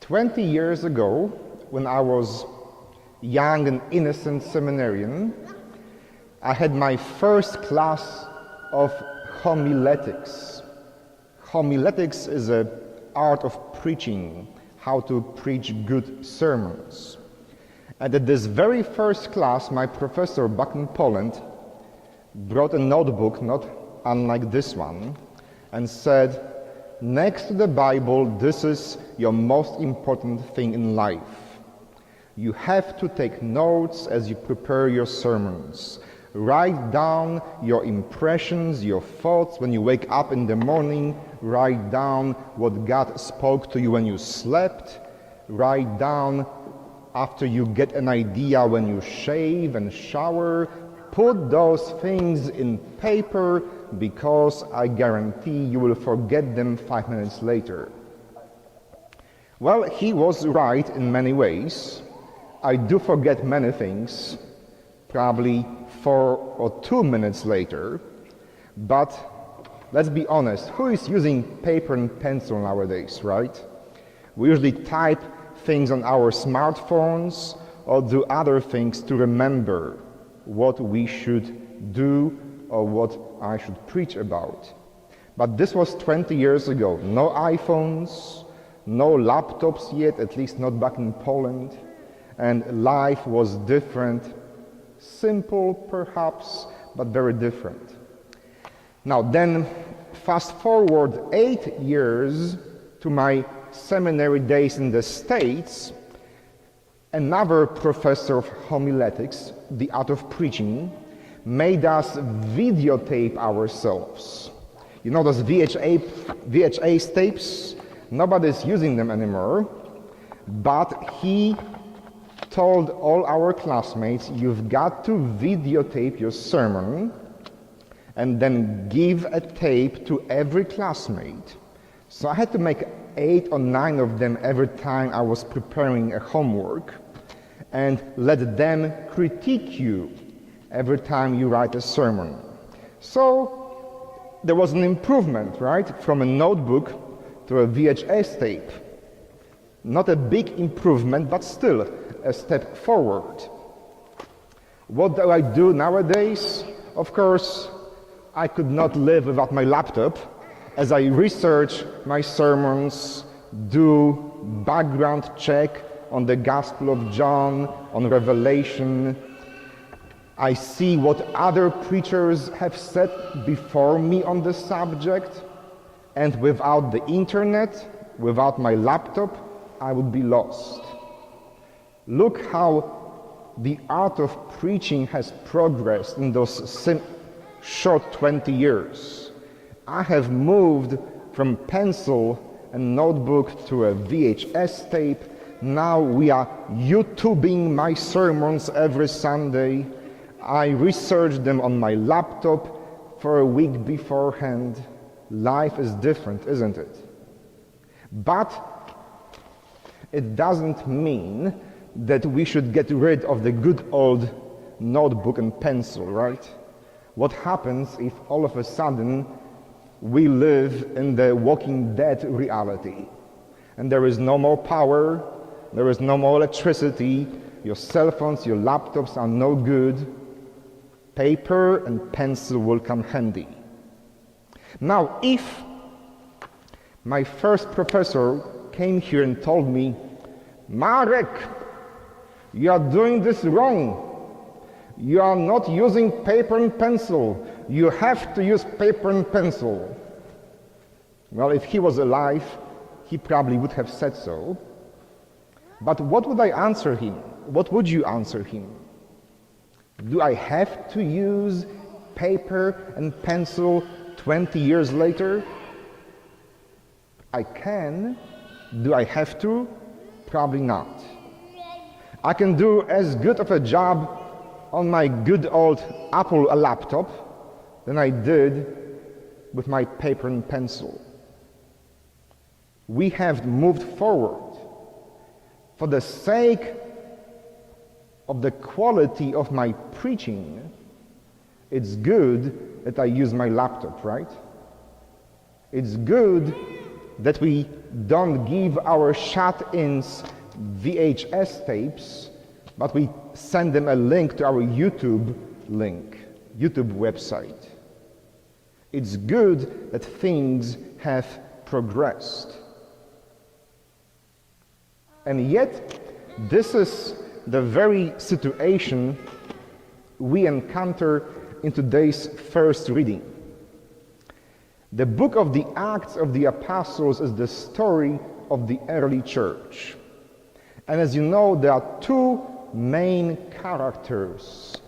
20 years ago, when I was young and innocent seminarian, I had my first class of homiletics. Homiletics is an art of preaching, how to preach good sermons. And at this very first class, my professor back in Poland brought a notebook, not unlike this one, and said, next to the Bible, this is your most important thing in life. You have to take notes as you prepare your sermons. Write down your impressions, your thoughts when you wake up in the morning. Write down what God spoke to you when you slept. Write down after you get an idea when you shave and shower. Put those things in paper because I guarantee you will forget them 5 minutes later. Well, he was right in many ways. I do forget many things, probably 4 or 2 minutes later, but let's be honest, who is using paper and pencil nowadays, right? We usually type things on our smartphones or do other things to remember what we should do or what I should preach about. But this was 20 years ago. No iPhones, no laptops yet, at least not back in Poland, and life was different. Simple, perhaps, but very different. Now then, fast forward 8 years to my seminary days in the States. Another professor of homiletics, the art of preaching, made us videotape ourselves. You know those VHS tapes? Nobody's using them anymore, but he told all our classmates, you've got to videotape your sermon and then give a tape to every classmate. So I had to make 8 or 9 of them every time I was preparing a homework, and let them critique you every time you write a sermon. So there was an improvement, right? From a notebook to a VHS tape. Not a big improvement, but still a step forward. What do I do nowadays? Of course, I could not live without my laptop as I research my sermons, do background check on the Gospel of John, on Revelation. I see what other preachers have said before me on the subject, and without the internet, without my laptop, I would be lost. Look how the art of preaching has progressed in those short 20 years. I have moved from pencil and notebook to a VHS tape. Now we are YouTubing my sermons every Sunday. I research them on my laptop for a week beforehand. Life is different, isn't it? But it doesn't mean that we should get rid of the good old notebook and pencil, right? What happens if all of a sudden we live in the Walking Dead reality and there is no more power, there is no more electricity, your cell phones, your laptops are no good? Paper and pencil will come handy. Now, if my first professor came here and told me, Marek, you are doing this wrong. You are not using paper and pencil. You have to use paper and pencil. Well, if he was alive, he probably would have said so. But what would I answer him? What would you answer him? Do I have to use paper and pencil 20 years later? I can. Do I have to? Probably not. I can do as good of a job on my good old Apple laptop than I did with my paper and pencil. We have moved forward. For the sake of the quality of my preaching, it's good that I use my laptop, right? It's good that we don't give our shut-ins VHS tapes, but we send them a link to our YouTube website. It's good that things have progressed. And yet, this is the very situation we encounter in today's first reading. The book of the Acts of the Apostles is the story of the early church. And as you know, there are two main characters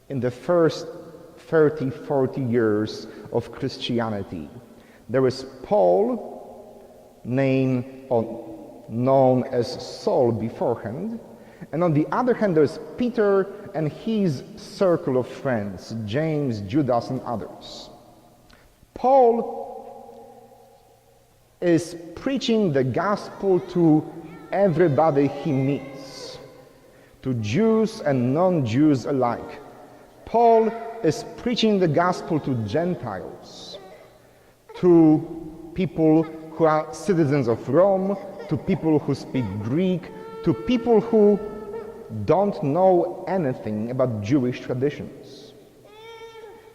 in the first 30, 40 years of Christianity. There is Paul, known as Saul beforehand, and on the other hand there is Peter and his circle of friends, James, Judas, and others. Paul is preaching the gospel to everybody he meets, to Jews and non-Jews alike. Paul is preaching the gospel to Gentiles, to people who are citizens of Rome, to people who speak Greek, to people who don't know anything about Jewish traditions.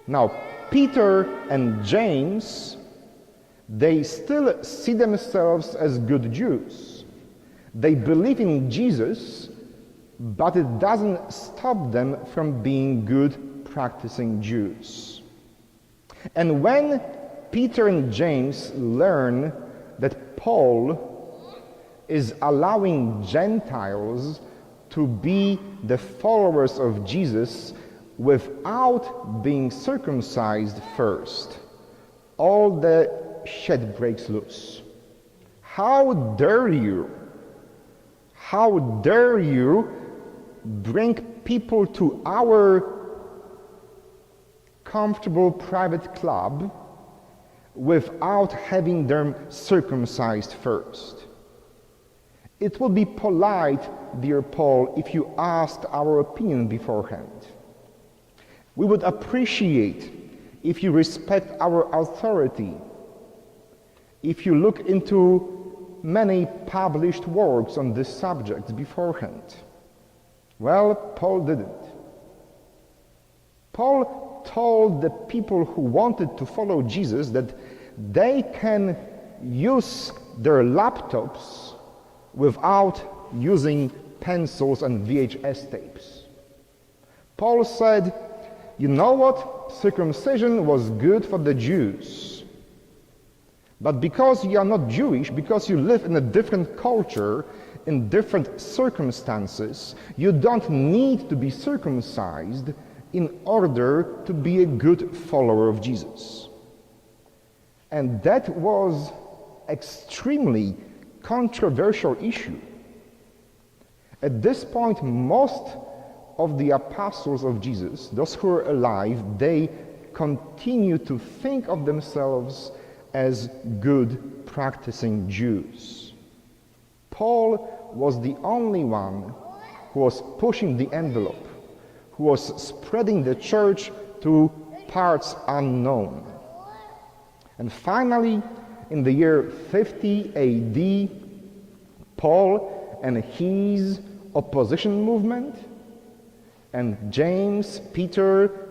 Now, Peter and James, they still see themselves as good Jews. They believe in Jesus, but it doesn't stop them from being good, practicing Jews. And when Peter and James learn that Paul is allowing Gentiles to be the followers of Jesus without being circumcised first, all the shit breaks loose. How dare you bring people to our comfortable private club without having them circumcised first? It would be polite, dear Paul, if you asked our opinion beforehand. We would appreciate if you respect our authority, if you look into many published works on this subject beforehand. Well, Paul didn't. Paul told the people who wanted to follow Jesus that they can use their laptops without using pencils and VHS tapes. Paul said, you know what? Circumcision was good for the Jews. But because you are not Jewish, because you live in a different culture, in different circumstances, you don't need to be circumcised in order to be a good follower of Jesus. And that was extremely controversial issue. At this point, most of the apostles of Jesus, those who are alive, they continue to think of themselves as good practicing Jews. Paul was the only one who was pushing the envelope, who was spreading the church to parts unknown. And finally, in the year 50 AD, Paul and his opposition movement, and James, Peter,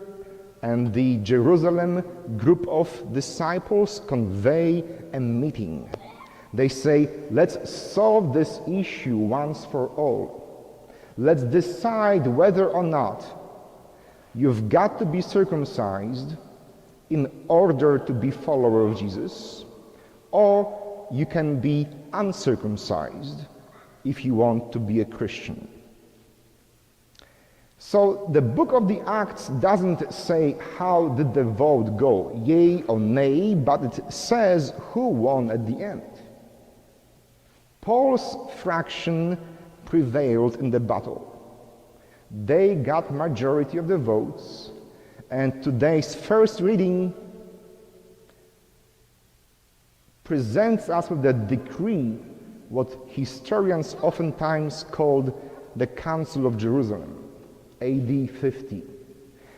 and the Jerusalem group of disciples convey a meeting. They say, let's solve this issue once for all. Let's decide whether or not you've got to be circumcised in order to be follower of Jesus, or you can be uncircumcised if you want to be a Christian. So the book of the Acts doesn't say how did the vote go, yea or nay, but it says who won at the end. Paul's fraction prevailed in the battle. They got majority of the votes, and today's first reading presents us with the decree, what historians oftentimes called the Council of Jerusalem, AD 50.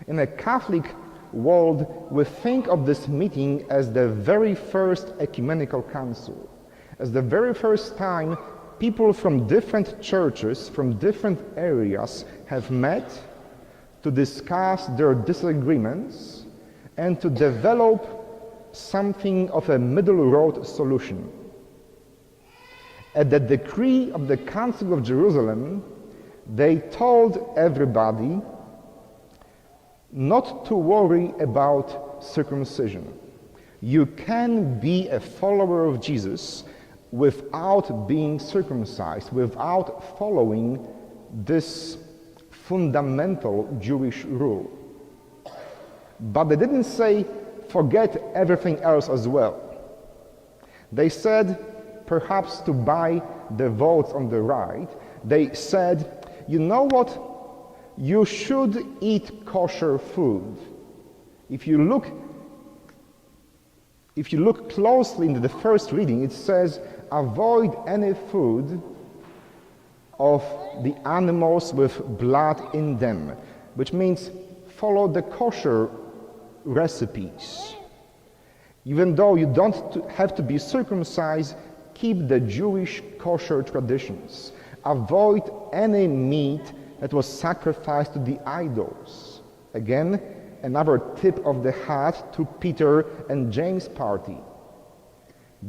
In a Catholic world, we think of this meeting as the very first ecumenical council, as the very first time people from different churches, from different areas have met to discuss their disagreements and to develop something of a middle road solution. At the decree of the Council of Jerusalem, they told everybody not to worry about circumcision. You can be a follower of Jesus without being circumcised, without following this fundamental Jewish rule. But they didn't say, forget everything else as well. They said, perhaps to buy the votes on the right, they said, you know what? You should eat kosher food. If you look closely into the first reading, it says, avoid any food of the animals with blood in them, which means follow the kosher recipes. Even though you don't have to be circumcised, keep the Jewish kosher traditions. Avoid any meat that was sacrificed to the idols. Again, another tip of the hat to Peter and James' party.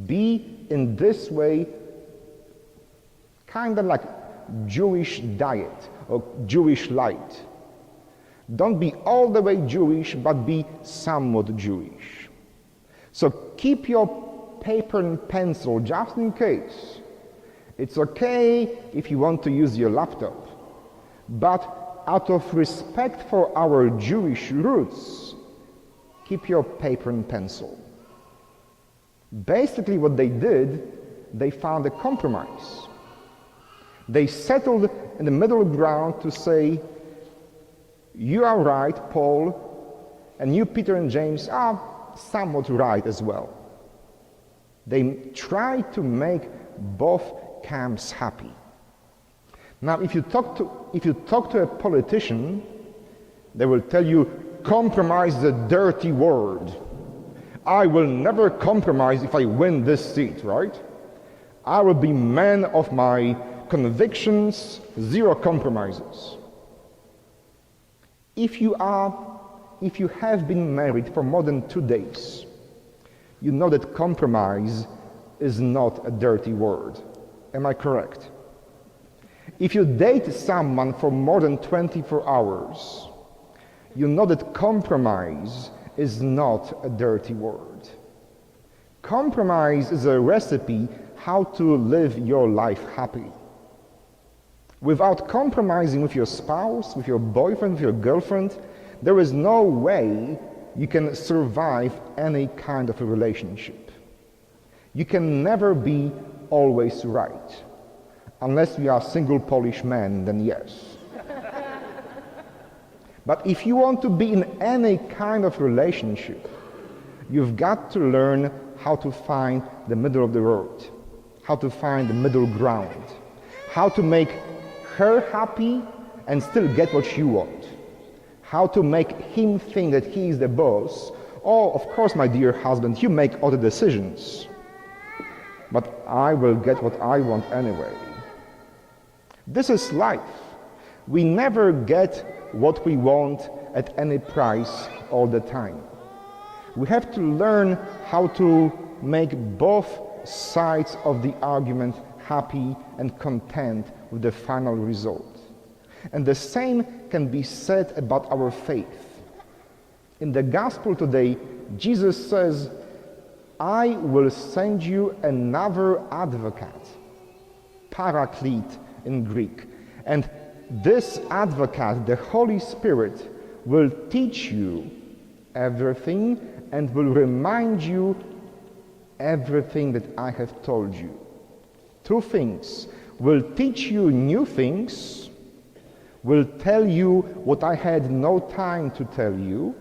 Be in this way kind of like Jewish diet or Jewish light. Don't be all the way Jewish, but be somewhat Jewish. So keep your paper and pencil just in case. It's okay if you want to use your laptop, but out of respect for our Jewish roots, keep your paper and pencil. Basically what they did, they found a compromise. They settled in the middle ground to say, you are right, Paul, and you, Peter and James, are somewhat right as well. They tried to make both camps happy. Now, if you talk to a politician, they will tell you, compromise is a dirty word. I will never compromise if I win this seat, right? I will be man of my convictions, zero compromises. If you have been married for more than 2 days, you know that compromise is not a dirty word. Am I correct? If you date someone for more than 24 hours, you know that compromise is not a dirty word. Compromise is a recipe how to live your life happily. Without compromising with your spouse, with your boyfriend, with your girlfriend, there is no way you can survive any kind of a relationship. You can never be always right. Unless you are single Polish man, then yes. But if you want to be in any kind of relationship, you've got to learn how to find the middle of the road, how to find the middle ground, how to make her happy and still get what you want, how to make him think that he is the boss. Oh, of course, my dear husband, you make all the decisions, but I will get what I want anyway. This is life. We never get what we want at any price all the time. We have to learn how to make both sides of the argument happy and content with the final result. And the same can be said about our faith. In the gospel today, Jesus says, I will send you another advocate, paraclete in Greek. And this advocate, the Holy Spirit, will teach you everything and will remind you everything that I have told you. Two things: will teach you new things, will tell you what I had no time to tell you,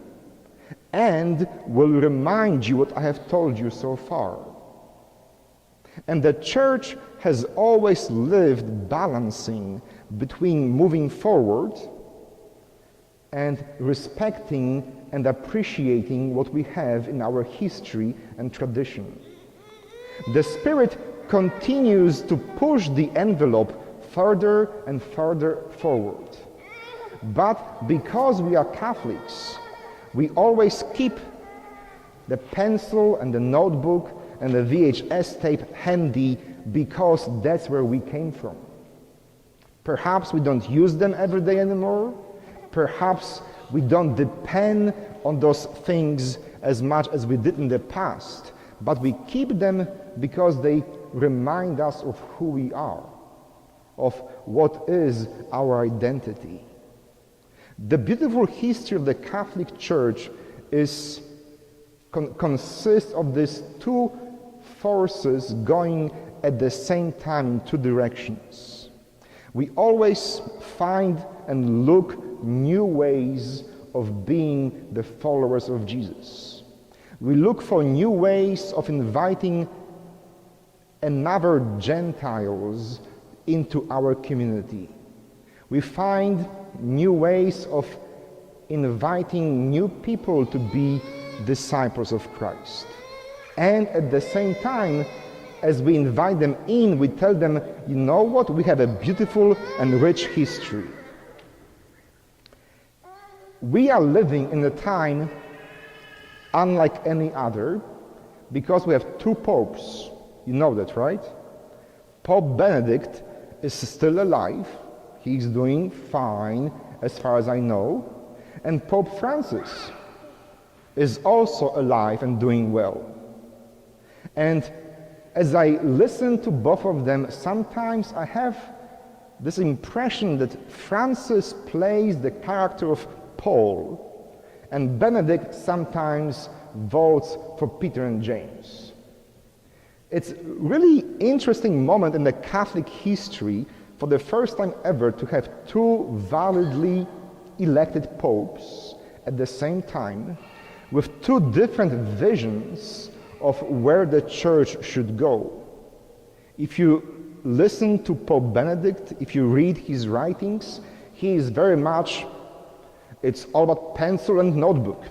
and will remind you what I have told you so far. And the church has always lived balancing between moving forward and respecting and appreciating what we have in our history and tradition. The Spirit continues to push the envelope further and further forward. But because we are Catholics, we always keep the pencil and the notebook and the VHS tape handy because that's where we came from. Perhaps we don't use them every day anymore. Perhaps we don't depend on those things as much as we did in the past, but we keep them because they remind us of who we are, of what is our identity. The beautiful history of the Catholic Church consists of these two forces going at the same time in two directions. We always find and look new ways of being the followers of Jesus. We look for new ways of inviting another Gentiles into our community. We find new ways of inviting new people to be disciples of Christ. And at the same time, as we invite them in, we tell them, you know what, we have a beautiful and rich history. We are living in a time unlike any other because we have two popes. You know that, right? Pope Benedict is still alive. He's doing fine as far as I know. And Pope Francis is also alive and doing well. And as I listen to both of them, sometimes I have this impression that Francis plays the character of Paul, and Benedict sometimes votes for Peter and James. It's a really interesting moment in the Catholic history for the first time ever to have two validly elected popes at the same time with two different visions of where the church should go. If you listen to Pope Benedict, if you read his writings, he is very much, it's all about pencil and notebook.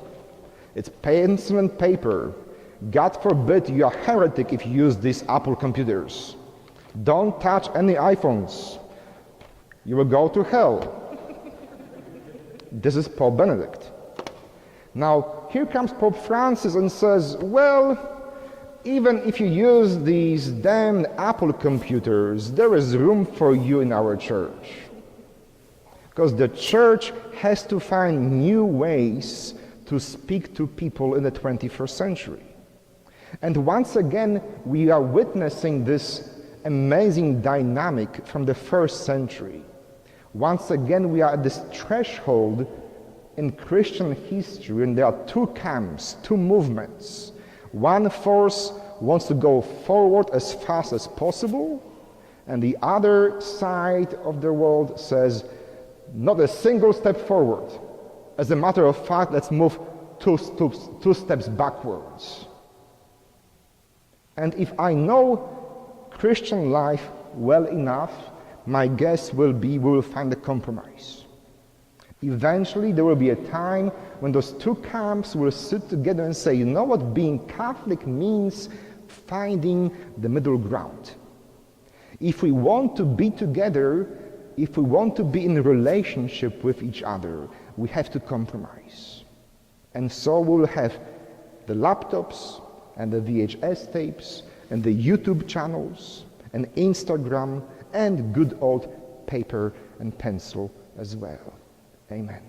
It's pencil and paper. God forbid you are heretic if you use these Apple computers. Don't touch any iPhones. You will go to hell. This is Pope Benedict. Now, here comes Pope Francis and says, well, even if you use these damn Apple computers, there is room for you in our church. Because the church has to find new ways to speak to people in the 21st century. And once again, we are witnessing this amazing dynamic from the first century. Once again, we are at this threshold in Christian history, and there are two camps, two movements. One force wants to go forward as fast as possible, and the other side of the world says, not a single step forward. As a matter of fact, let's move two steps backwards. And if I know Christian life well enough, my guess will be we will find a compromise. Eventually, there will be a time when those two camps will sit together and say, you know what, being Catholic means finding the middle ground. If we want to be together, if we want to be in a relationship with each other, we have to compromise. And so we will have the laptops and the VHS tapes and the YouTube channels and Instagram and good old paper and pencil as well. Amen.